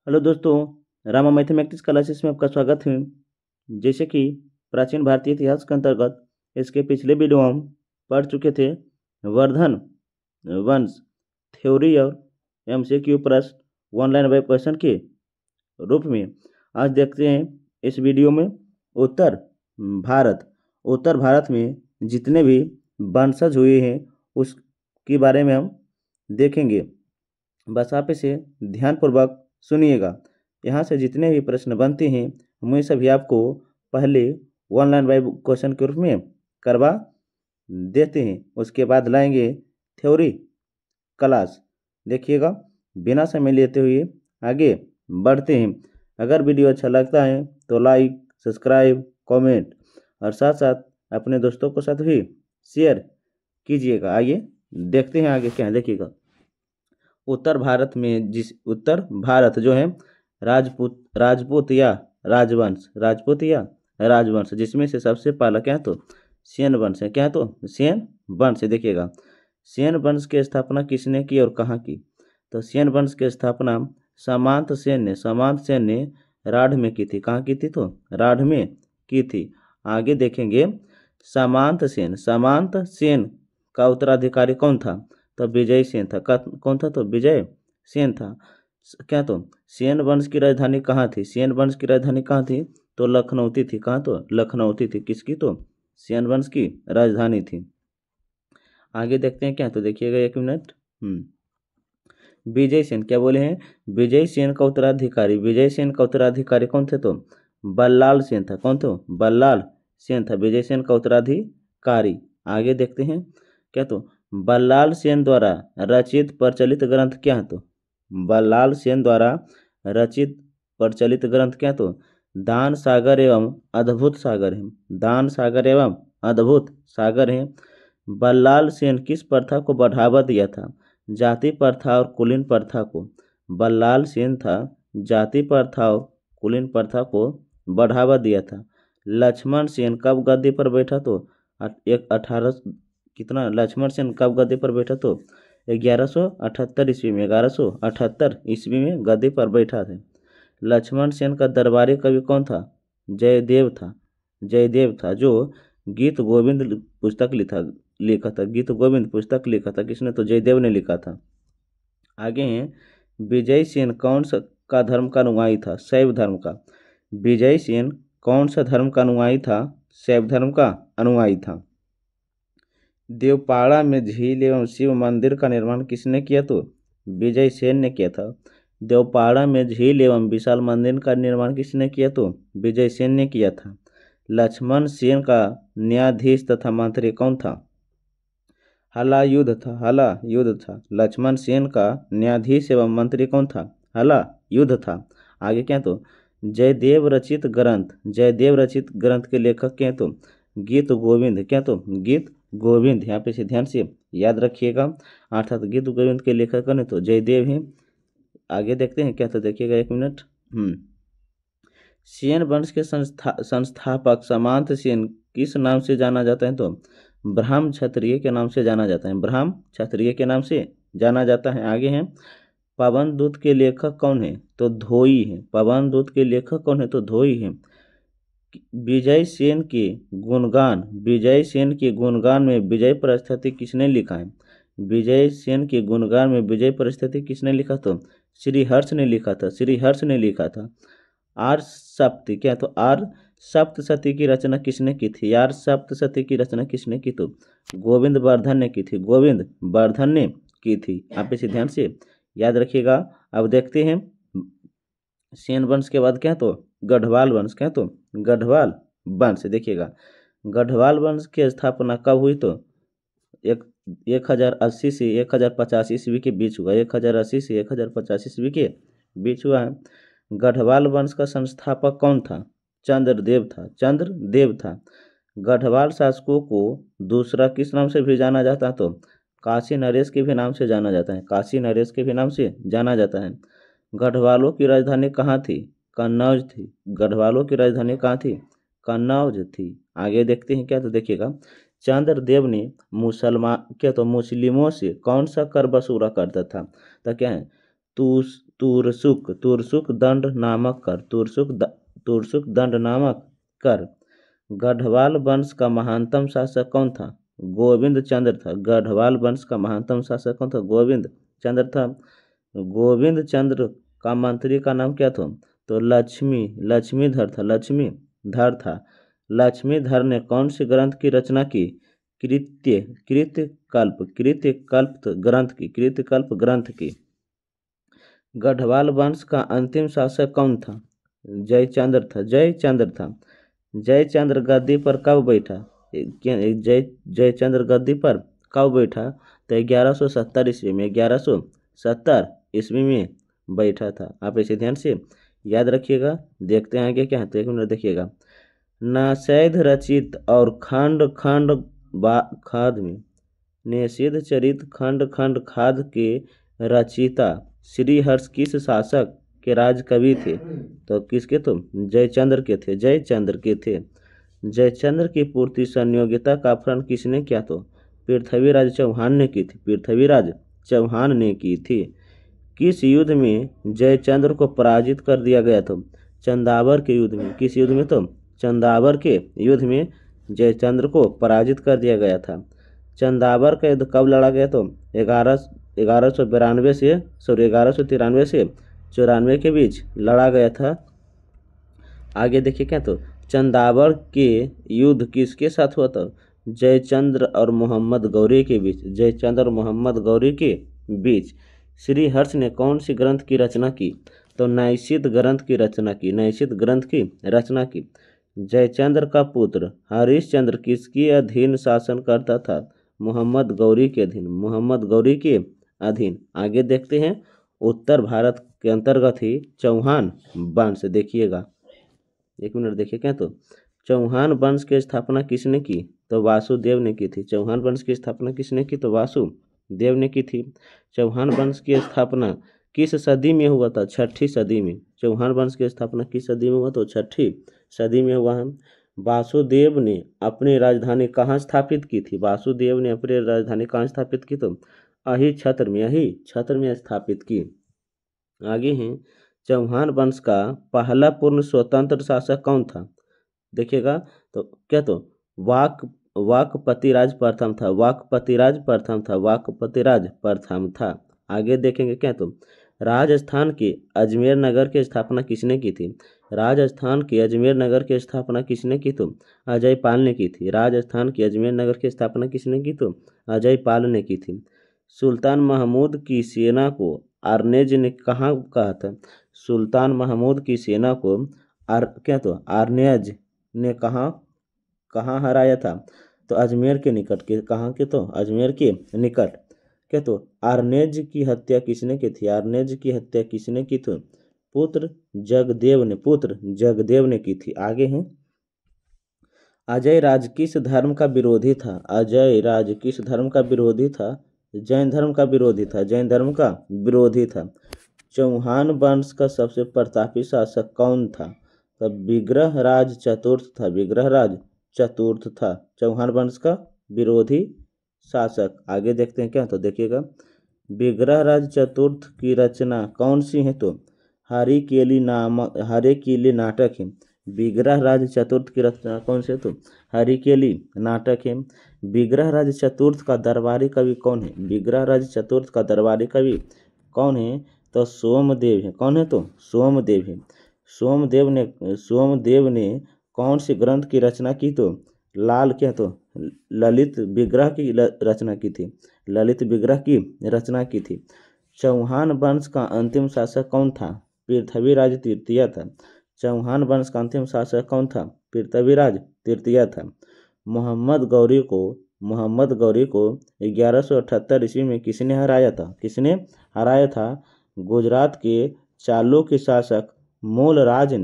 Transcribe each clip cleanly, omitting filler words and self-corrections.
Hello दोस्तों, Rama mathematics classes में आपका स्वागत है। जैसे कि प्राचीन भारतीय इतिहास के अंतर्गत इसके पिछले वीडियो हम पढ़ चुके थे वर्धन वंश थ्योरी और एमसीक्यू प्रश्न वन लाइन बाय क्वेश्चन के रूप में। आज देखते हैं इस वीडियो में उत्तर उत्तर भारत में जितने भी वंशज हुए हैं उसके बारे में हम देखेंगे। बस आप इसे ध्यानपूर्वक सुनिएगा। यहाँ से जितने भी प्रश्न बनते हैं हमें सभी आपको पहले वन लाइन बाय क्वेश्चन के रूप में करवा देते हैं, उसके बाद लाएंगे थ्योरी क्लास। देखिएगा, बिना समय लेते हुए आगे बढ़ते हैं। अगर वीडियो अच्छा लगता है तो लाइक, सब्सक्राइब, कमेंट और साथ साथ अपने दोस्तों के साथ भी शेयर कीजिएगा। आइए देखते हैं आगे क्या है। देखिएगा, उत्तर भारत जो है राजपूत या राजवंश जिसमें से सबसे पहला क्या है तो सेन वंश है। क्या है तो सेन वंश है। देखिएगा, सेन वंश की स्थापना किसने की और कहाँ की? तो सेन वंश की स्थापना सामंत सेन ने राढ़ में की थी। कहाँ की थी? तो राढ़ में की थी। आगे देखेंगे, सामंत सेन का उत्तराधिकारी कौन था? तो विजय सेन था। कौन था? तो विजय सेन था। क्या तो सेन वंश की राजधानी कहाँ थी? सेन वंश की राजधानी कहाँ थी? तो लखनऊती थी। कहाँ? तो लखनऊती थी। किसकी? तो सेन वंश की राजधानी थी। आगे देखते हैं क्या, तो देखिएगा एक मिनट। विजय सेन क्या बोले हैं? विजय सेन का उत्तराधिकारी कौन थे? तो बल्लाल सेन था। कौन था? बल्लाल सेन था विजय सेन का उत्तराधिकारी। आगे देखते हैं क्या, तो बल्लाल सेन द्वारा रचित प्रचलित ग्रंथ क्या है? तो बल्लाल सेन द्वारा रचित प्रचलित ग्रंथ क्या? तो दान सागर एवं अद्भुत सागर है। दान सागर एवं अद्भुत सागर है। बल्लाल सेन किस प्रथा को बढ़ावा दिया था? जाति प्रथा और कुलीन प्रथा को। बल्लाल सेन था जाति प्रथा और कुलीन प्रथा को बढ़ावा दिया था। लक्ष्मण सेन कब गद्दी पर बैठा? तो एक 18 कितना लक्ष्मण सेन कब गद्दी पर बैठा? तो 1178 ईस्वी में 1178 ईस्वी में गद्दी पर बैठा था। लक्ष्मण सेन का दरबारी कवि कौन था? जयदेव था जो गीत गोविंद पुस्तक लिखा था। गीत गोविंद पुस्तक लिखा था किसने? तो जयदेव ने लिखा था। आगे हैं, विजय सेन कौन सा का धर्म का अनुयायी था? शैव धर्म का। विजय सेन कौन सा धर्म का अनुयायी था? शैव धर्म का अनुयायी था। देवपाड़ा में झील एवं शिव मंदिर का निर्माण किसने किया? तो विजय सेन ने किया था। देवपाड़ा में झील एवं विशाल मंदिर का निर्माण किसने किया? तो विजय सेन ने किया था। लक्ष्मण सेन का न्यायाधीश तथा मंत्री कौन था? हला युद्ध था। लक्ष्मण सेन का न्यायाधीश एवं मंत्री कौन था? हला युद्ध था। आगे क्या, तो जयदेव रचित ग्रंथ के लेखक क्या? तो गीत गोविंद। क्या? तो गीत गोविंद। यहाँ पे से ध्यान से याद रखिएगा, अर्थात गीत गोविंद के लेखक कौन है? तो जयदेव हैं। आगे देखते हैं क्या, तो देखिएगा एक मिनट। सेन वंश के संस्थापक सामंत सेन किस नाम से जाना जाता है? तो ब्रह्म क्षत्रिय के नाम से जाना जाता है। ब्रह्म क्षत्रिय के नाम से जाना जाता है। आगे हैं, पवन दूत के लेखक कौन है? तो धोई है। पवन दूत के लेखक कौन है? तो धोई है। विजय सेन के गुणगान में विजय परिस्थिति किसने लिखा है? विजय सेन के गुणगान में विजय परिस्थिति किसने लिखा? तो श्रीहर्ष ने लिखा था। आर्य सप्त क्या? तो आर्य सप्तशती की रचना किसने की थी? आर्य सप्तशती की रचना किसने की? तो गोविंद वर्धन ने की थी। आप इसे ध्यान से याद रखिएगा। अब देखते हैं सेन वंश के बाद क्या, तो गढ़वाल वंश। क्या? तो गढ़वाल वंश। देखिएगा, गढ़वाल वंश की स्थापना कब हुई? तो 1080 से 1050 ईस्वी के बीच हुआ। 1080 से 1050 ईस्वी के बीच हुआ है। गढ़वाल वंश का संस्थापक कौन था? चंद्रदेव था। गढ़वाल शासकों को दूसरा किस नाम से भी जाना जाता है? तो काशी नरेश के भी नाम से जाना जाता है। गढ़वालों की राजधानी कहाँ थी? कन्नौज थी। गढ़वालों की राजधानी कहाँ थी? कन्नौज थी। आगे देखते हैं क्या, तो देखिएगा, चंद्रदेव ने मुसलमानों से कौन सा कर वसूला करता था? तो क्या है, तुरसुक तुरसुक दंड नामक कर तुरसुक दंड नामक कर। गढ़वाल वंश का महानतम शासक कौन था? गोविंद चंद्र था। गढ़वाल वंश का महानतम शासक कौन था? गोविंद चंद्र था। गोविंद चंद्र का मंत्री का नाम क्या था? तो लक्ष्मीधर था। लक्ष्मीधर था। लक्ष्मीधर ने कौन सी ग्रंथ की रचना की? कृत्यकल्प ग्रंथ की। गढ़वाल वंश का अंतिम शासक कौन था? जयचंद्र था। जयचंद्र गद्दी पर कब बैठा? जयचंद्र गद्दी पर कब बैठा? तो 1170 ईस्वी में। 1170 ईस्वी में बैठा था। आप इसे ध्यान से याद रखिएगा। देखते हैं आगे क्या है, तो एक मिनट देखिएगा। नासैध रचित और खंड खंड खाद में निषेध चरित खंड खंड खाद के रचिता श्रीहर्ष किस शासक के राज कवि थे? तो किसके? तो जयचंद्र के थे। जयचंद्र की पूर्ति संयोगिता का अपहरण किसने किया? तो पृथ्वीराज चौहान ने की थी। किस युद्ध में जयचंद्र को पराजित कर दिया गया था? चंदावर के युद्ध में। किस युद्ध में? तो चंदावर के युद्ध में जयचंद्र को पराजित कर दिया गया था। चंदावर का युद्ध कब लड़ा गया? तो 1193 से 94 के बीच लड़ा गया था। आगे देखिए क्या, तो चंदावर के युद्ध किसके साथ हुआ था? जयचंद्र और मोहम्मद गौरी के बीच। श्रीहर्ष ने कौन सी ग्रंथ की रचना की? तो नैषध ग्रंथ की रचना की। जयचंद्र का पुत्र हरिश्चंद्र किसके अधीन शासन करता था? मोहम्मद गौरी के अधीन। आगे देखते हैं। उत्तर भारत के अंतर्गत ही चौहान वंश, देखिएगा एक मिनट देखिए क्या, तो चौहान वंश की स्थापना किसने की? तो वासुदेव ने की थी। चौहान वंश की स्थापना किसने की? तो वासुदेव ने की थी। चौहान वंश की स्थापना किस सदी में हुआ था? 6ठी सदी में। चौहान वंश की स्थापना किस सदी में हुआ? तो 6ठी सदी में हुआ है। वासुदेव ने अपनी राजधानी कहाँ स्थापित की थी? तो अही छत्र में स्थापित की। आगे हैं, चौहान वंश का पहला पूर्ण स्वतंत्र शासक कौन था? देखिएगा तो क्या, तो वाकपतिराज प्रथम था। आगे देखेंगे क्या, तो राजस्थान के अजमेर नगर की स्थापना किसने की थी? तो अजय पाल ने की थी। अजय पाल ने की थी। सुल्तान महमूद की सेना को आर्नेज ने कहाँ कहा था? आर्नेज ने कहाँ हराया था? तो अजमेर के निकट के। कहाँ के? तो अजमेर के निकट। क्या, तो आर्नेज की हत्या किसने की थी? पुत्र जगदेव ने की थी। आगे हैं, अजय राज किस धर्म का विरोधी था? जैन धर्म का विरोधी था। चौहान वंश का सबसे प्रतापी शासक कौन था? तब विग्रहराज चतुर्थ था। चौहान वंश का विरोधी शासक। आगे देखते हैं क्या, तो देखिएगा, विग्रहराज चतुर्थ की रचना कौन सी है? तो हरिकेली नाटक है। विग्रहराज चतुर्थ की रचना कौन सी है? तो हरिकेली नाटक है। विग्रहराज चतुर्थ का दरबारी कवि कौन है? तो सोमदेव है। कौन है? तो सोमदेव है। सोमदेव ने कौन सी ग्रंथ की रचना की? तो ललित विग्रह की रचना की थी। चौहान वंश का अंतिम शासक कौन था? पृथ्वीराज तृतीय था। मोहम्मद गौरी को 1178 ईस्वी में किसने हराया था? गुजरात के चालुक्य शासक मूलराज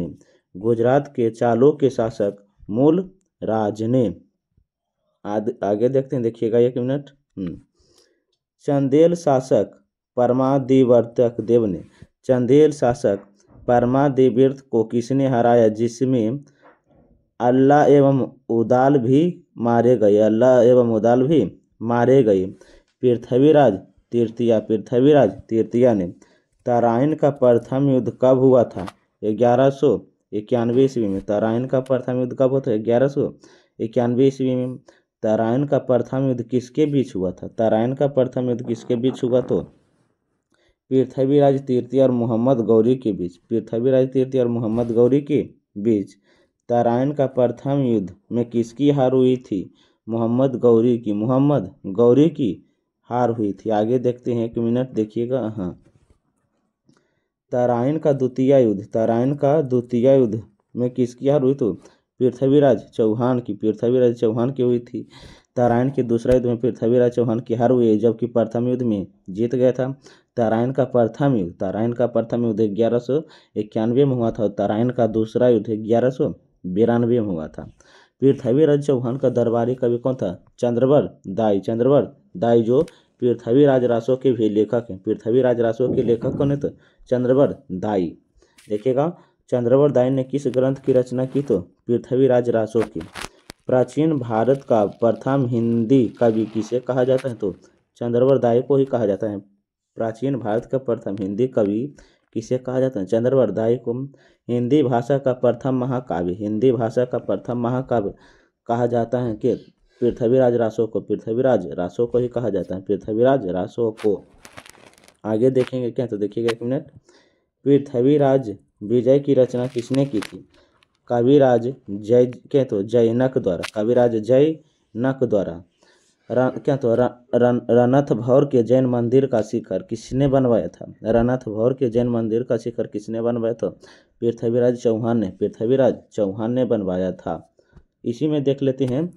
ने। आगे देखते हैं, देखिएगा एक मिनट। चंदेल शासक परमादिवर्त को किसने हराया, जिसमें अल्लाह एवं उदाल भी मारे गए? पृथ्वीराज तृतीया ने। तराइन का प्रथम युद्ध कब हुआ था? 1191 ईस्वी में। तराइन का प्रथम युद्ध कब हुआ था? 1191 ईस्वी में। तराइन का प्रथम युद्ध किसके बीच हुआ था? तराइन का प्रथम युद्ध किसके बीच हुआ? तो पृथ्वीराज तृतीय और मोहम्मद गौरी के बीच। पृथ्वीराज तृतीय और मोहम्मद गौरी के बीच तराइन का प्रथम युद्ध में किसकी हार हुई थी? मोहम्मद गौरी की। मोहम्मद गौरी की हार हुई थी। आगे देखते हैं, 1 मिनट देखिएगा। हाँ, तराइन का द्वितीय युद्ध। तराइन का द्वितीय युद्ध में किसकी हार हुई? तो पृथ्वीराज चौहान की। पृथ्वीराज चौहान की हुई थी। तराइन के दूसरा युद्ध में पृथ्वीराज चौहान की हार हुई, जबकि प्रथम युद्ध में जीत गया था। तराइन का प्रथम युद्ध 1191 में हुआ था और तराइन का दूसरा युद्ध 1192 में हुआ था। पृथ्वीराज चौहान का दरबारी कवि कौन था? चंद्रबल दाई। चंद्रबल दाई जो पृथ्वीराज रासो के भी लेखक हैं। पृथ्वीराज रासो के लेखक कौन है? तो चंद्रबल दाई। देखिएगा, चंद्रबल दाई ने किस ग्रंथ की रचना की? तो पृथ्वीराज रासो की। प्राचीन भारत का प्रथम हिंदी कवि किसे कहा जाता है? तो चंद्रबल दाई को ही कहा जाता है। प्राचीन भारत का प्रथम हिंदी कवि किसे कहा जाता है? चंद्रबल दाई को। हिंदी भाषा का प्रथम महाकाव्य, हिंदी भाषा का प्रथम महाकाव्य कहा जाता है कि पृथ्वीराज रासो को। पृथ्वीराज रासो को ही कहा जाता है, पृथ्वीराज रासो को। आगे देखेंगे क्या? तो देखिएगा 1 मिनट। पृथ्वीराज विजय की रचना किसने की थी? कविराज जय क्या तो जैनक द्वारा। कविराज जैनक द्वारा। रणथंभौर के जैन मंदिर का शिखर किसने बनवाया था? रणथंभौर के जैन मंदिर का शिखर किसने बनवाया था? पृथ्वीराज चौहान ने। पृथ्वीराज चौहान ने बनवाया था। इसी में देख लेते हैं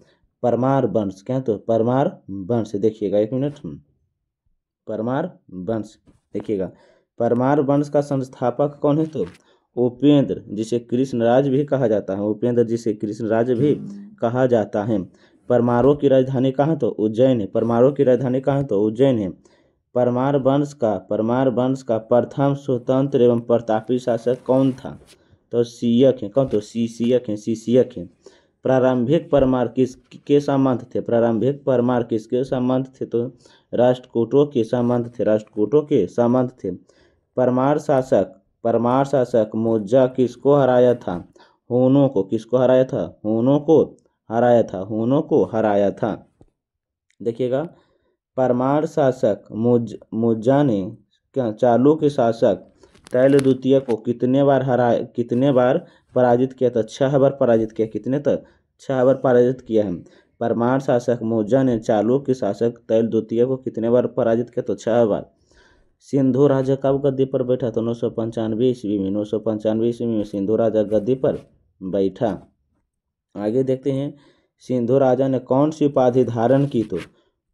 परमार वंश। क्या तो परमार वंश। देखिएगा 1 मिनट। परमार वंश देखिएगा। परमार वंश का संस्थापक कौन है? तो उपेंद्र, जिसे कृष्णराज भी कहा जाता है। उपेंद्र जिसे कृष्णराज भी कहा जाता है। परमारों की राजधानी कहाँ? तो उज्जैन है। परमारों की राजधानी कहाँ? तो उज्जैन है। परमार वंश का प्रथम स्वतंत्र एवं प्रतापी शासक कौन था? तो सीयक है। कौन? तो सीसियक है। प्रारंभिक परमार किसके संबंध थे? प्रारंभिक परमार किसके संबंध थे? तो राष्ट्रकूटों के संबंध थे। राष्ट्रकूटों के संबंध थे। परमार शासक मोजा किसको हराया था? हूनों को। किसको हराया था? हूनों को हराया था। हूनों को हराया था। देखिएगा, परमार शासक मोजा ने चालुक्य शासक तैल द्वितीय को कितने बार पराजित किया था? 6 बार पराजित किया। कितने तक? 6 बार पराजित किया है। परमार शासक मोजा ने चालुक्य शासक तैल द्वितीय को कितने बार पराजित किया? तो 6 बार। सिंधु राजा कब गद्दी पर बैठा? तो 995 ईस्वी में। 995 ईस्वी में सिंधु राजा गद्दी पर बैठा। आगे देखते हैं, सिंधु राजा ने कौन सी उपाधि धारण की? तो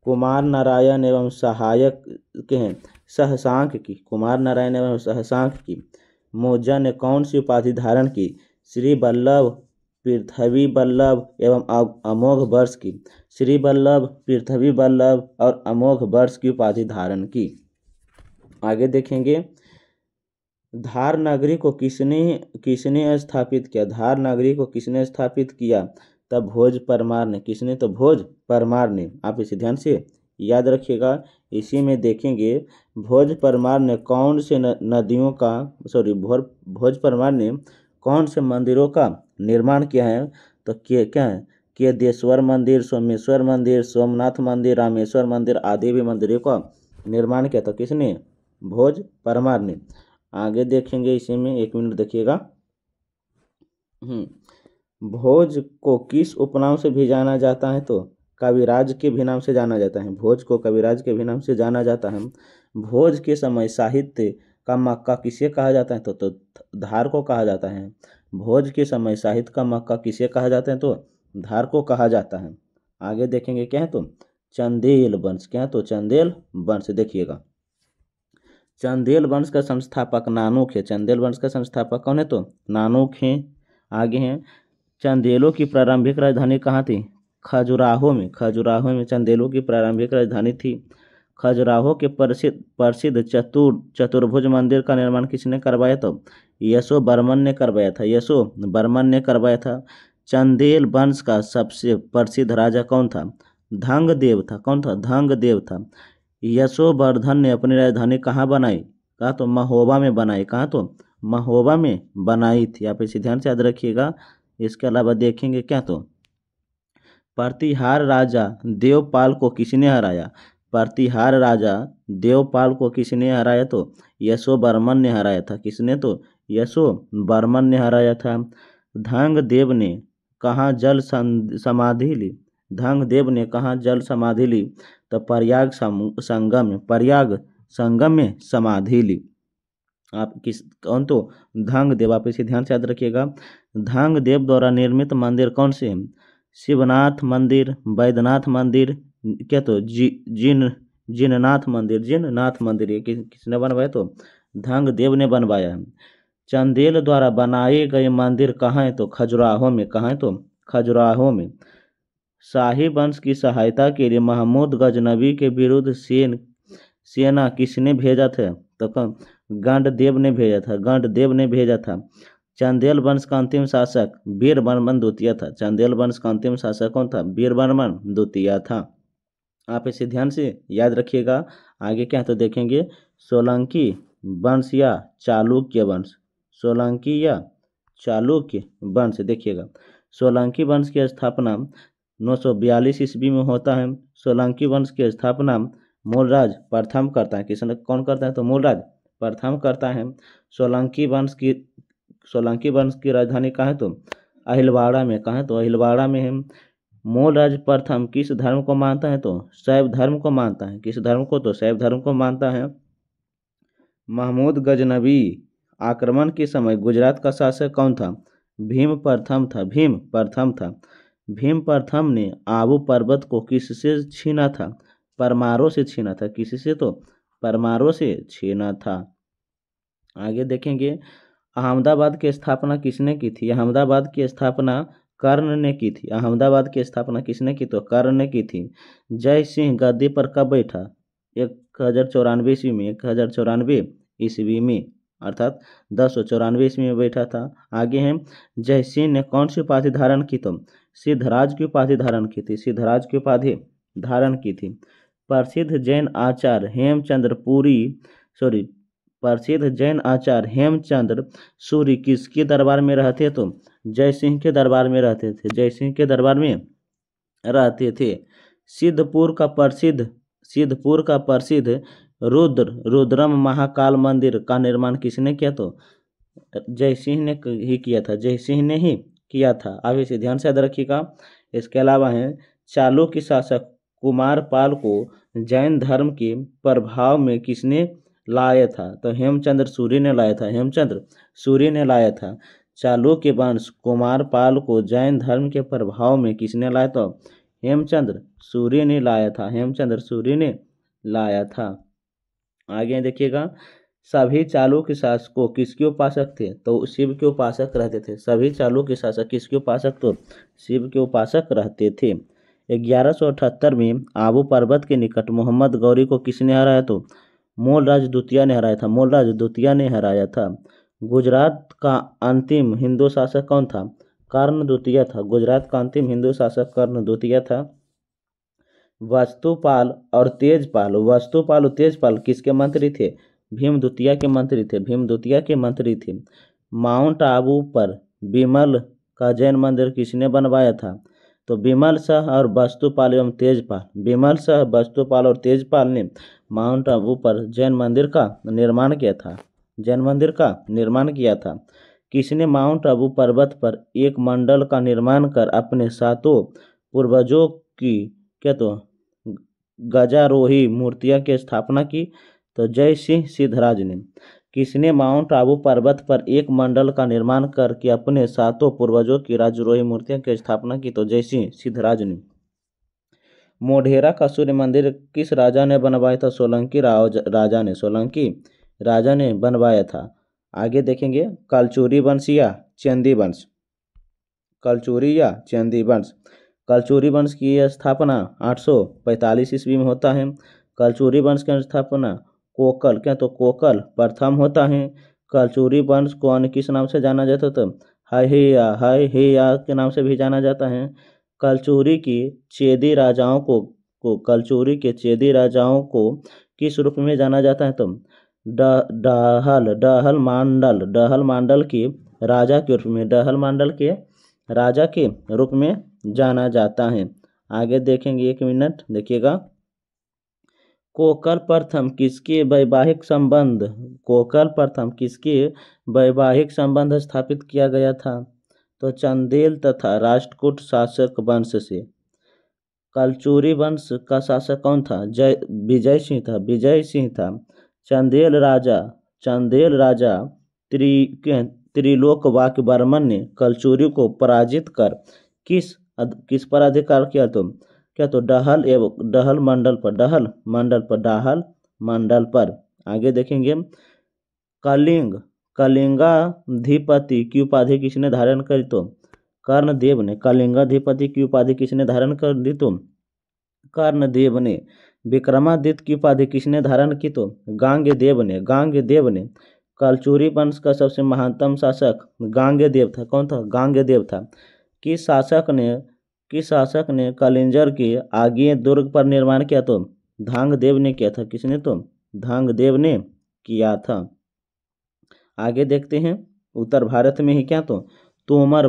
कुमार नारायण एवं सहायक के हैं सहसांक की। कुमार नारायण एवं सहसांक की। मोजा ने कौन सी उपाधि धारण की? श्री वल्लभ, पृथ्वी वल्लभ एवं अमोघ वर्ष की। श्री वल्लभ, पृथ्वी वल्लभ और अमोघ वर्ष की उपाधि धारण की। आगे देखेंगे, धार नगरी को किसने स्थापित किया? धार नगरी को किसने स्थापित किया? तब भोज परमार ने। किसने? तो भोज परमार ने। आप इसे ध्यान से याद रखिएगा। इसी में देखेंगे भोज परमार ने कौन से नदियों का भोज परमार ने कौन से मंदिरों का निर्माण किया है? तो क्या है? केदेश्वर मंदिर, सोमेश्वर मंदिर, सोमनाथ मंदिर, रामेश्वर मंदिर आदि भी मंदिरों का निर्माण किया था। किसने? भोज परमार ने। आगे देखेंगे इसी में, 1 मिनट देखिएगा। भोज को किस उपनाम से भी जाना जाता है? तो कविराज के भी नाम से जाना जाता है। भोज को कविराज के भी नाम से जाना जाता है। भोज के समय साहित्य का मक्का किसे कहा जाता है? तो धार को कहा जाता है। भोज के समय साहित्य का मक्का किसे कहा जाता है? तो धार को कहा जाता है। आगे देखेंगे क्या है? तो चंदेल वंश। क्या है? तो चंदेल वंश। देखिएगा, चंदेल वंश का संस्थापक नानुक है। चंदेल वंश का संस्थापक कौन है? तो नानुक हैं। आगे हैं, चंदेलों की प्रारंभिक राजधानी कहाँ थी? खजुराहो में। खजुराहो में चंदेलों की प्रारंभिक राजधानी थी। खजुराहो के प्रसिद्ध चतुर्भुज मंदिर का निर्माण किसने करवाया? तो यशो बर्मन ने करवाया था। यशो बर्मन ने करवाया था। चंदेल वंश का सबसे प्रसिद्ध राजा कौन था? धंगदेव था। कौन था? धंगदेव था। यशोवर्धन ने अपनी राजधानी कहाँ बनाई? कहा तो महोबा में बनाई, कहा तो महोबा में बनाई थी। आप इसे ध्यान से याद रखिएगा। इसके अलावा देखेंगे क्या तो प्रतिहार राजा देवपाल को किसने हराया। प्रतिहार राजा देवपाल को किसने हराया तो यशोवर्मन ने हराया था। किसने तो यशोवर्मन ने हराया था। धंग देव ने कहाँ जल समाधि ली। धंग देव ने कहाँ जल समाधि ली तो प्रयाग संगम में समाधि ली। आप किस कौन तो धंग देव। आप इसे ध्यान से याद रखिएगा। धंग देव द्वारा निर्मित मंदिर कौन से हैं। शिवनाथ मंदिर, वैद्यनाथ मंदिर, क्या तो जिननाथ मंदिर ये किसने बनवाया तो धंग देव ने बनवाया है। चंदेल द्वारा बनाए गए मंदिर कहाँ है तो खजुराहो में। कहाँ है तो खजुराहो में। शाही वंश की सहायता के लिए महमूद गजनबी के विरुद्ध सेना किसने भेजा था तो गंडदेव ने भेजा था। गंडदेव ने भेजा था। चंदेल वंश का अंतिम शासक वीरवर्मन द्वितीय था। चंदेल वंश का अंतिम शासक कौन था। वीरवर्मन द्वितीय था। आप इसे ध्यान से याद रखिएगा। आगे क्या है तो देखेंगे सोलंकी वंश या चालुक्य वंश। सोलंकी या चालुक्य वंश देखिएगा। सोलंकी वंश की स्थापना 942 ईस्वी में होता है। सोलंकी वंश की स्थापना मूलराज प्रथम करता है। किसने कौन करता है तो मूलराज प्रथम करता है। सोलंकी वंश की राजधानी कहाँ है तो अहिलवाड़ा में। कहाँ है तो अहिलवाड़ा में है। मूलराज प्रथम किस धर्म को मानता है तो शैव धर्म को मानता है। किस धर्म को तो शैव धर्म को मानता है। महमूद गजनबी आक्रमण के समय गुजरात का शासक कौन था। भीम प्रथम था। भीम प्रथम ने आबू पर्वत को किससे छीना था। परमारों से छीना था। किससे तो परमारों से छीना था। आगे देखेंगे अहमदाबाद की स्थापना किसने की थी। अहमदाबाद की स्थापना कर्ण ने की थी। अहमदाबाद की स्थापना किसने की तो कर्ण ने की थी। जय सिंह गद्दी पर कब बैठा 1094 ईस्वी में। 1094 ईस्वी में अर्थात 1094 ईस्वी में बैठा था। आगे हैं जय सिंह ने कौन सी उपाधि धारण की तो सिद्धराज की उपाधि धारण की थी। सिद्धराज की उपाधि धारण की थी। प्रसिद्ध जैन आचार्य हेमचंद्र सूरी किसके दरबार में रहते तो जय सिंह के दरबार में रहते थे। जय सिंह के दरबार में रहते थे। सिद्धपुर का प्रसिद्ध रुद्रम महाकाल मंदिर का निर्माण किसने किया तो जय सिंह ने ही किया था। जय सिंह ने ही किया था। आप इसे ध्यान से याद रखिएगा। इसके अलावा है चालुक्य शासक कुमारपाल को जैन धर्म के प्रभाव में किसने लाया था तो हेमचंद्र सूरी ने लाया था। हेमचंद्र सूरी ने लाया था। चालुक्य वंश कुमारपाल को जैन धर्म के प्रभाव में किसने लाया तो हेमचंद्र सूरी ने लाया था। हेमचंद्र सूरी ने लाया था। आगे देखिएगा सभी चालुक्य शासकों किसके उपासक थे तो शिव के उपासक रहते थे। सभी चालुक्य शासक किसके उपासक तो शिव के उपासक रहते थे। 1178 में आबू पर्वत के निकट मोहम्मद गौरी को किसने हराया तो मूलराज द्वितीय ने हराया था। मूलराज द्वितीय ने हराया था। गुजरात का अंतिम हिंदू शासक कौन था। कर्ण द्वितीय था। गुजरात का अंतिम हिंदू शासक कर्ण द्वितीय था। वस्तुपाल और तेजपाल किसके मंत्री थे। भीम द्वितीय के मंत्री थे। माउंट आबू पर विमल का जैन मंदिर किसने बनवाया था तो विमल शाह और वस्तुपाल और तेजपाल ने माउंट आबू पर जैन मंदिर का निर्माण किया था। किसने माउंट आबू पर्वत पर एक मंडल का निर्माण कर अपने सातों पूर्वजों की क्या तो गजारोही मूर्तियां की स्थापना की तो जय सिंह सिद्धराज ने। किसने माउंट आबू पर्वत पर एक मंडल का निर्माण करके अपने सातों पूर्वजों की राजरोही मूर्तियों की स्थापना की तो जय सिंह सिद्धराज ने। मोढेरा का सूर्य मंदिर किस राजा ने बनवाया था। सोलंकी राजा ने बनवाया था। आगे देखेंगे कलचुरी वंश या चंदी वंश। कलचुरी वंश की स्थापना 845 ईस्वी में होता है। कलचुरी वंश की स्थापना कोकल प्रथम होता है। कलचुरी वंश को अन्य किस नाम से जाना जाता था हाय हे के नाम से भी जाना जाता है। कलचुरी के चेदी राजाओं को किस रूप में जाना जाता है तो डहल डहल मांडल के राजा के रूप में राजा के रूप में जाना जाता है। आगे देखेंगे, 1 मिनट देखिएगा। कोकल प्रथम किसके वैवाहिक संबंध स्थापित किया गया था? तो चंदेल तथा राष्ट्रकूट शासक वंश से। कलचुरी वंश का शासक कौन था? विजय सिंह था। चंदेल राजा त्रिलोकवाक्य वर्मन ने कलचुरी को पराजित कर किस पर अधिकार किया? तो डाहल मंडल पर। आगे देखेंगे, कलिंगाधिपति की उपाधि किसने धारण करी? तो कर्णदेव ने। कलिंगाधिपति की उपाधि किसने धारण कर दी? तो कर्णदेव ने। विक्रमादित्य की उपाधि किसने धारण की? तो गांगेयदेव ने। कलचुरी वंश का सबसे महानतम शासक गांगेयदेव था। कौन था? गांगेयदेव था। किस शासक ने कलिंजर के आगे दुर्ग पर निर्माण किया? तो धांगदेव ने किया था। किसने? तो धांगदेव ने किया था। आगे देखते हैं, उत्तर भारत में ही क्या? तो तोमर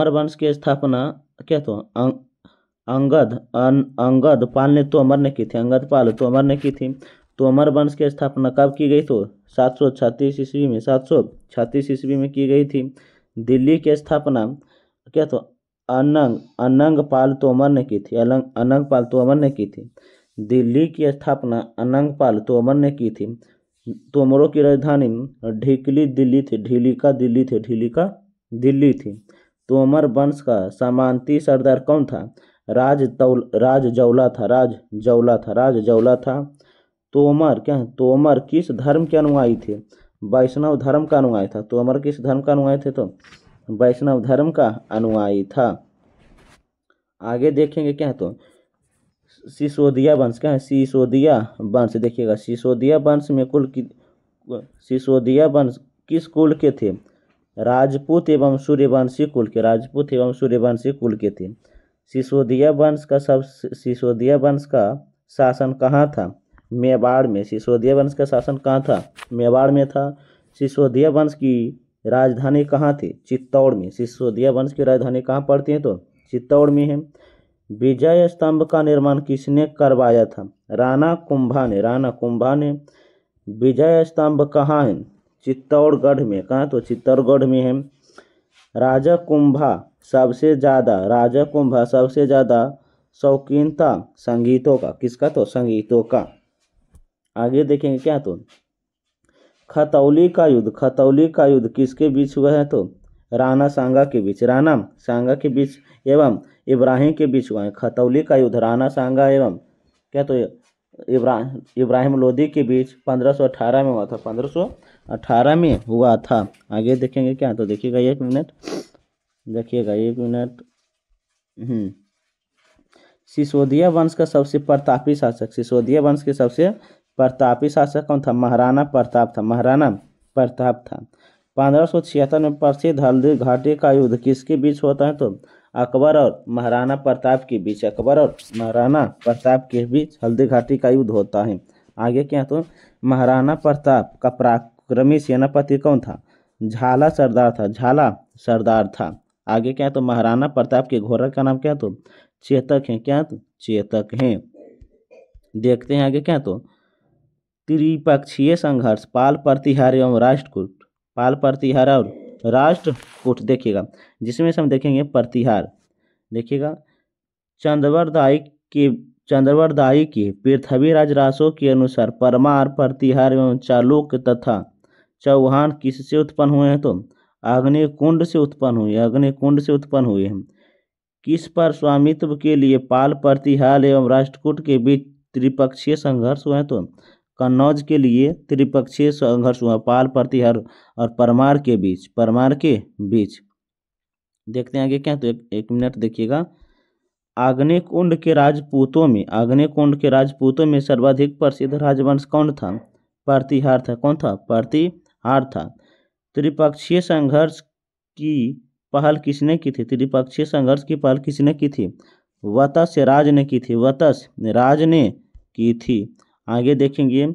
वंश की स्थापना क्या? तो अंगद पाल ने तोमर ने की थी। तोमर ने की थी। तोमर वंश की स्थापना कब की गई? तो 736 ईस्वी में की गई थी। दिल्ली की स्थापना क्या? तो अनंग पाल तोमर ने की थी। दिल्ली की स्थापना अनंग पाल तोमर ने की थी। तोमरों की राजधानी ढीलिका दिल्ली थी। तोमर वंश का सामंती सरदार कौन था? राजजौला था। तोमर किस धर्म के अनुयायी थे? वैष्णव धर्म का अनुयायी था। तोमर किस धर्म का अनुयायी थे? तो वैष्णव धर्म का अनुयायी था। आगे देखेंगे क्या? तो सिसोदिया वंश देखिएगा। सिसोदिया वंश किस कुल के थे? राजपूत एवं सूर्यवंशी कुल के थे। सिसोदिया वंश का शासन कहाँ था? मेवाड़ में। सिसोदिया वंश का शासन कहाँ था? मेवाड़ में था। सिसोदिया वंश की राजधानी कहाँ थी? चित्तौड़ में। सिसोदिया वंश की राजधानी कहाँ पड़ती है? तो चित्तौड़ में है। विजय स्तंभ का निर्माण किसने करवाया था? राणा कुंभा ने। विजय स्तंभ कहाँ है? चित्तौड़गढ़ में। कहाँ? तो चित्तौड़गढ़ में है। राजा कुंभा सबसे ज्यादा शौकीन था संगीतों का। किसका? तो संगीतों का। आगे देखेंगे क्या? तो खतौली का युद्ध किसके बीच हुआ है? तो राणा सांगा के बीच एवं इब्राहिम के बीच हुआ है। खतौली का युद्ध राणा सांगा एवं क्या? तो इब्राहिम लोदी के बीच 1518 में हुआ था। 1518 में हुआ था। आगे देखेंगे क्या? तो देखिएगा, 1 मिनट देखिएगा, 1 मिनट। सिसोदिया वंश का सबसे प्रतापी शासक कौन था? महाराणा प्रताप था। 1576 में प्रसिद्ध हल्दी घाटी का युद्ध किसके बीच होता है? तो अकबर और महाराणा प्रताप के बीच हल्दी घाटी का युद्ध होता है। आगे क्या? तो महाराणा प्रताप का पराक्रमी सेनापति कौन था? झाला सरदार था। आगे क्या? तो महाराणा प्रताप के घोड़े का नाम क्या? तो चेतक है। क्या? तो चेतक है। देखते हैं आगे क्या? तो त्रिपक्षीय संघर्ष पाल प्रतिहार और राष्ट्रकूट देखिएगा, जिसमें से हम देखेंगे प्रतिहार। देखिएगा, चंद्रवरदायी के पृथ्वीराज रासो के अनुसार परमार, प्रतिहार एवं चालुक्य तथा चौहान किससे उत्पन्न हुए हैं? तो अग्निकुंड से उत्पन्न हुए हैं। किस पर स्वामित्व के लिए पाल, प्रतिहार एवं राष्ट्रकूट के बीच त्रिपक्षीय संघर्ष हुआ है? तो कन्नौज के लिए त्रिपक्षीय संघर्ष हुआ, पाल, प्रतिहार और परमार के बीच। देखते हैं आगे क्या? तो एक मिनट देखिएगा। अग्निकुंड के राजपूतों में सर्वाधिक प्रसिद्ध राजवंश कौन था? प्रतिहार था। कौन था? प्रतिहार था। त्रिपक्षीय संघर्ष की पहल किसने की थी? वत्स राज ने की थी। आगे देखेंगे,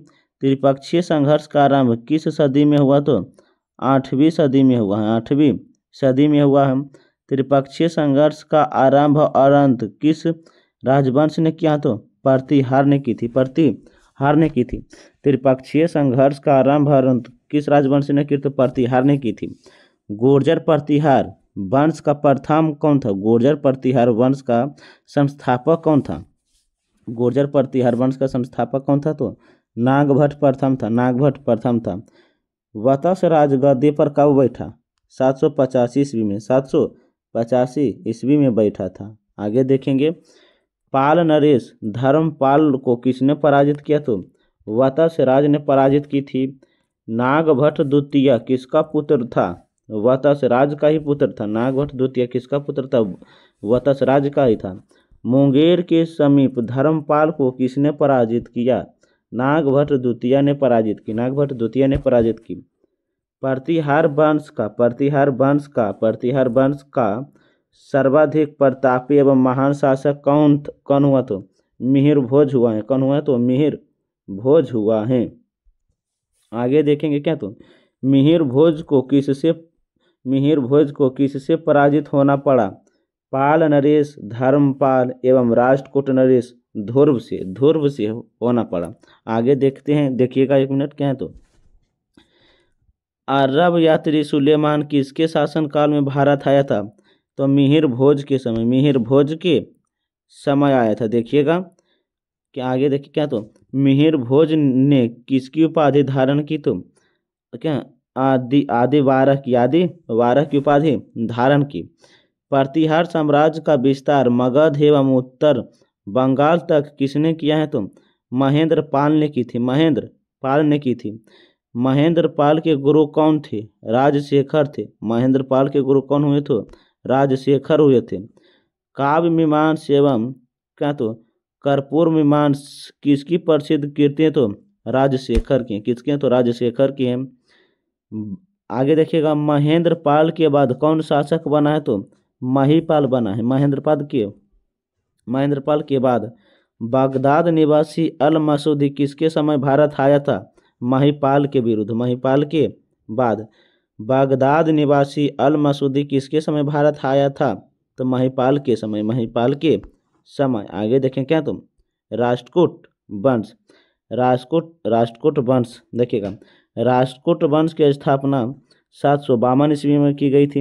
त्रिपक्षीय संघर्ष का आरंभ किस सदी में हुआ? तो 8वीं सदी में हुआ है, 8वीं सदी में हुआ है। त्रिपक्षीय संघर्ष का आरंभ और अंत किस राजवंश ने किया? तो प्रतिहार ने की थी, प्रतिहार ने की थी। त्रिपक्षीय संघर्ष का आरंभ और अंत किस राजवंश ने की? तो प्रतिहार ने की थी। गुर्जर प्रतिहार वंश का प्रथम कौन था? गुर्जर प्रतिहार वंश का संस्थापक कौन था? गुर्जर प्रतिहार वंश का संस्थापक कौन था? तो नागभट्ट प्रथम था, नागभट्ट प्रथम था। वत्स राज गद्दी पर कब बैठा? 785 ईस्वी में, 785 ईस्वी में बैठा था। आगे देखेंगे, पाल नरेश धर्मपाल को किसने पराजित किया? तो वत्स राज ने पराजित की थी। नागभट्ट द्वितीय किसका पुत्र था? वत्स राज का ही पुत्र था। नागभट्ट द्वितीय किसका पुत्र था? वत्स राज का ही था। मुंगेर के समीप धर्मपाल को किसने पराजित किया? नागभट्ट द्वितीय ने पराजित की, नागभट्ट द्वितीय ने पराजित की। प्रतिहार वंश का सर्वाधिक प्रतापी एवं महान शासक कौन हुआ? तो मिहिर भोज हुआ है। कौन हुआ है? तो मिहिर भोज हुआ है। आगे देखेंगे क्या? तो मिहिर भोज को किससे पराजित होना पड़ा? पाल नरेश, धर्मपाल एवं राष्ट्रकूट नरेश ध्रुव से होना पड़ा। आगे देखते हैं, देखिएगा 1 मिनट क्या है। तो अरब यात्री सुलेमान किसके शासनकाल में भारत आया था? तो मिहिर भोज के समय आया था। देखिएगा क्या, आगे देखिए क्या, तो मिहिर भोज ने किसकी उपाधि धारण की? तो क्या आदि वारह की उपाधि धारण की। प्रतिहार साम्राज्य का विस्तार मगध एवं उत्तर बंगाल तक किसने किया है? तो महेंद्र पाल ने की थी, महेंद्र पाल ने की थी। महेंद्र पाल के गुरु कौन थे? राजशेखर थे। महेंद्र पाल के गुरु कौन हुए? तो राजशेखर हुए थे। काव्य मीमांसा एवं क्या, तो कर्पूर मीमांसा किसकी प्रसिद्ध कृति है? तो राजशेखर की। किसके हैं? तो राजशेखर की है। आगे देखिएगा, महेंद्र पाल के बाद कौन शासक बना है? तो महीपाल बना है। महेंद्र पाल के बाद बगदाद निवासी अल मसूदी किसके समय भारत आया था? महीपाल के विरुद्ध। महीपाल के बाद बगदाद निवासी अल मसूदी किसके समय भारत आया था? तो महीपाल के समय। आगे देखें क्या, तुम राष्ट्रकूट वंश देखिएगा। राष्ट्रकूट वंश की स्थापना 752 ईस्वी में की गई थी।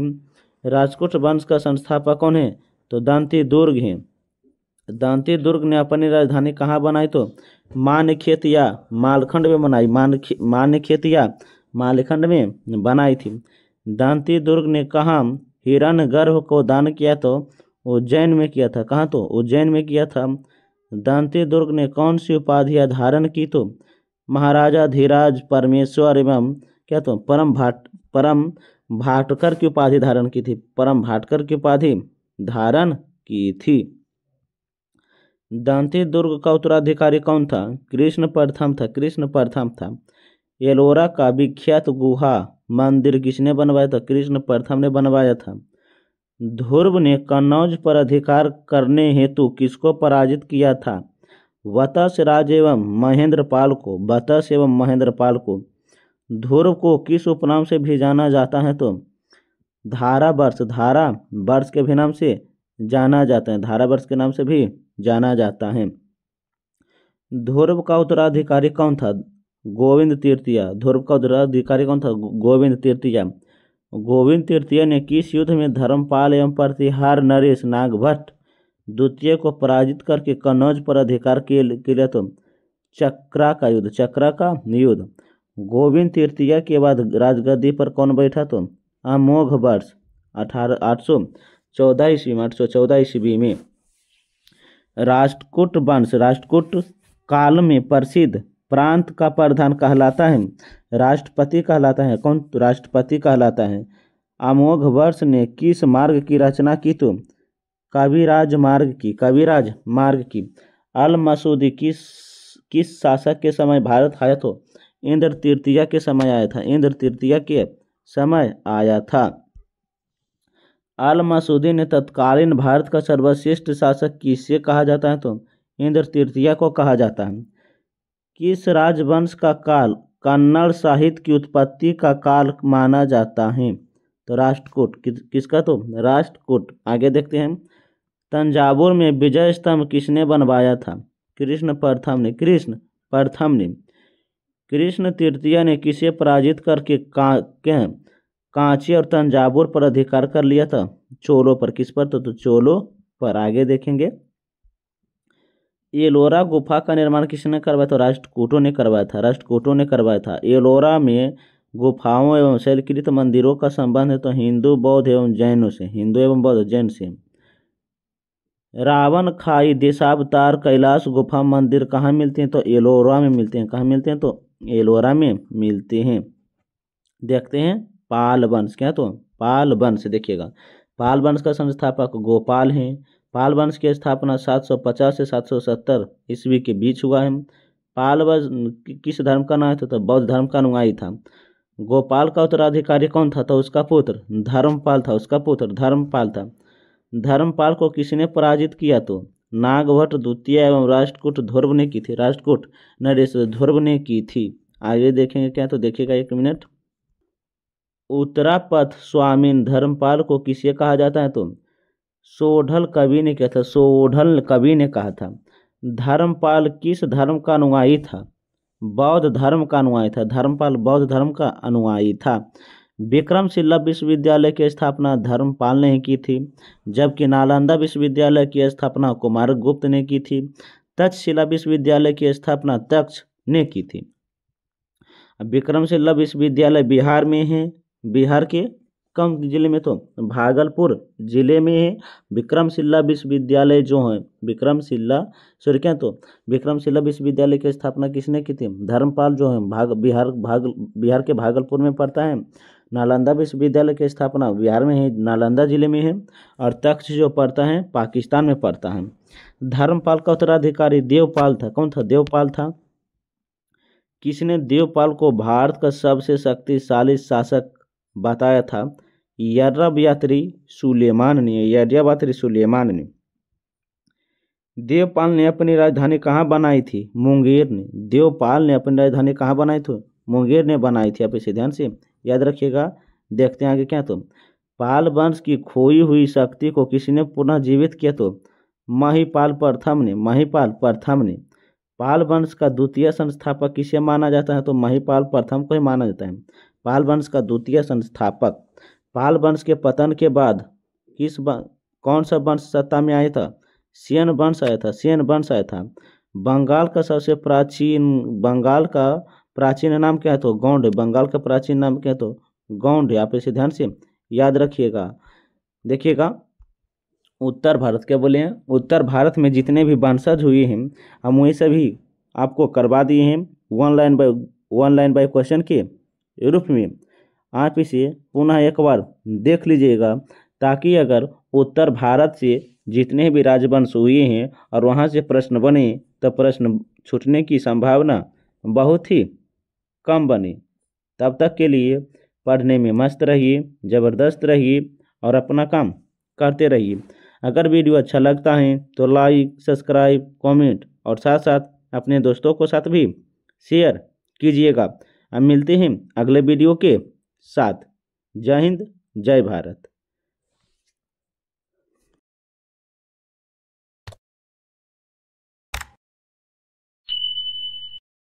राष्ट्रकूट वंश का संस्थापक कौन है? तो दंती दुर्ग हैं। दंती दुर्ग ने अपनी राजधानी कहाँ बनाई? तो मानखेत या मालखंड में बनाई। मानखेत या मालखंड में बनाई थी। दंती दुर्ग ने कहाँ हिरण्यगर्भ को दान किया? तो उज्जैन में किया था। कहाँ? तो उज्जैन में किया था। दंती दुर्ग ने कौन सी उपाधियां धारण की? तो महाराजा धीराज परमेश्वर एवं क्या, तो परम भाटकर की उपाधि धारण की थी। परम भाटकर की उपाधि धारण की थी। दंती दुर्ग का उत्तराधिकारी कौन था? कृष्ण प्रथम था। एलोरा का विख्यात गुहा मंदिर किसने बनवाया था? कृष्ण प्रथम ने बनवाया था। ध्रुव ने कन्नौज पर अधिकार करने हेतु किसको पराजित किया था? वत्स राज एवं महेंद्र पाल को। ध्रुव को किस उपनाम से भी जाना जाता है? तो धारा वर्ष के भी नाम से जाना जाता है। धारावर्ष के नाम से भी जाना जाता है। ध्रुव का उत्तराधिकारी कौन था? गोविंद तृतीय। ध्रुव का उत्तराधिकारी कौन था? गोविंद तृतीय। गोविंद तृतीय ने किस युद्ध में धर्मपाल एवं प्रतिहार नरेश नागभट्ट द्वितीय को पराजित करके कन्नौज पर अधिकार के लिए? तो चक्रा का युद्ध। गोविंद तृतीय के बाद राजगद्दी पर कौन बैठा? तो अमोघ वर्ष 814 ईस्वी में। राष्ट्रकूट काल में प्रसिद्ध प्रांत का प्रधान कहलाता है, राष्ट्रपति कहलाता है। कौन? तो राष्ट्रपति कहलाता है। अमोघ वर्ष ने किस मार्ग की रचना की? तो कविराज मार्ग की। अल मसूदी किस शासक के समय भारत आया? तो इंद्र तृतीय के समय आया था। अल मसूदी ने तत्कालीन भारत का सर्वश्रेष्ठ शासक किसे कहा जाता है? तो इंद्र तृतीय को कहा जाता है। किस राजवंश का काल कन्नड़ साहित्य की उत्पत्ति का काल माना जाता है? तो राष्ट्रकूट। किसका? तो राष्ट्रकूट। आगे देखते हैं। तंजावुर में विजय स्तंभ किसने बनवाया था? कृष्ण प्रथम ने। कृष्ण प्रथम ने। कृष्ण तृतीय ने किसे पराजित करके कांची और तंजावुर पर अधिकार कर लिया था? चोलों पर। किस पर? तो चोलों पर। आगे देखेंगे। एलोरा गुफा का निर्माण किसने करवाया था? राष्ट्रकूटों ने करवाया था। राष्ट्रकूटों ने करवाया था। एलोरा में गुफाओं एवं शैलकृत मंदिरों का संबंध है तो हिंदू बौद्ध एवं जैनों से। हिंदू एवं बौद्ध जैन से। रावण खाई देशावतार कैलाश गुफा मंदिर कहाँ मिलते हैं? तो एलोरा में मिलते हैं। कहाँ मिलते हैं? तो एलोरा में मिलते हैं। देखते हैं पाल वंश। क्या? तो पाल वंश। देखिएगा, पाल वंश का संस्थापक गोपाल हैं। पाल वंश की स्थापना 750 से 770 ईस्वी के बीच हुआ है। पाल वंश किस धर्म का नाम था? तो बौद्ध धर्म का अनुयायी था। गोपाल का उत्तराधिकारी कौन था? तो उसका पुत्र धर्मपाल था। उसका पुत्र धर्मपाल था। धर्मपाल को किसने पराजित किया? तो नागभट्ट द्वितीय एवं राष्ट्रकूट ध्रुव ने की थी। राष्ट्रकूट नरेश ध्रुव ने की थी। आगे देखेंगे क्या? तो देखिएगा 1 मिनट। उत्तरापथ स्वामीन धर्मपाल को किसे कहा जाता है? तो सोढ़ल कवि ने कहा था। सोढ़ल कवि ने कहा था। धर्मपाल किस धर्म का अनुयायी था? बौद्ध धर्म का अनुयायी था। धर्मपाल बौद्ध धर्म का अनुयायी था। विक्रमशिला विश्वविद्यालय की स्थापना धर्मपाल ने ही की थी, जबकि नालंदा विश्वविद्यालय की स्थापना कुमारगुप्त ने की थी। तक्षशिला विश्वविद्यालय की स्थापना तक्ष ने की थी। विक्रमशिला विश्वविद्यालय बिहार में है। बिहार के कौन जिले में? तो भागलपुर जिले में है। विक्रमशिला विश्वविद्यालय जो है, विक्रमशिला विश्वविद्यालय की स्थापना किसने की थी? धर्मपाल जो है बिहार के भागलपुर में पड़ता है। नालंदा विश्वविद्यालय की स्थापना बिहार में है, नालंदा जिले में है। और तख्त जो पड़ता है पाकिस्तान में पड़ता है। धर्मपाल का उत्तराधिकारी देवपाल था। कौन था? देवपाल था। किसने देवपाल को भारत का सबसे शक्तिशाली शासक बताया था? यार्यावात्री सुलेमान ने। यार्यावात्री सुलेमान ने। देवपाल ने अपनी राजधानी कहाँ बनाई थी? मुंगेर ने। देवपाल ने अपनी राजधानी कहाँ बनाई थी? मुंगेर ने बनाई थी। आप इसे ध्यान से याद रखिएगा। देखते हैं आगे क्या। तो पाल वंश की खोई हुई शक्ति को किसने पुनः जीवित किया? तो महिपाल प्रथम ने। महिपाल प्रथम ने। पाल वंश का द्वितीय संस्थापक किसे माना जाता है? तो महिपाल प्रथम को ही माना जाता है। पाल वंश का द्वितीय संस्थापक। पाल वंश के पतन के बाद कौन सा वंश सत्ता में आया था? सेन वंश आया था। सेन वंश आया था। बंगाल का प्राचीन नाम क्या है? तो गौंड। बंगाल का प्राचीन नाम क्या है? तो गौंड। आप इसे ध्यान से याद रखिएगा। देखिएगा, उत्तर भारत क्या बोले हैं? उत्तर भारत में जितने भी वंशज हुए हैं हम वही सभी आपको करवा दिए हैं वन लाइन बाय क्वेश्चन के रूप में। आप इसे पुनः एक बार देख लीजिएगा, ताकि अगर उत्तर भारत से जितने भी राजवंश हुए हैं और वहाँ से प्रश्न बने तो प्रश्न छूटने की संभावना बहुत ही कम बने। तब तक के लिए पढ़ने में मस्त रहिए, ज़बरदस्त रहिए और अपना काम करते रहिए। अगर वीडियो अच्छा लगता है तो लाइक, सब्सक्राइब, कमेंट और साथ साथ अपने दोस्तों को साथ भी शेयर कीजिएगा। अब मिलते हैं अगले वीडियो के साथ। जय हिंद, जय भारत।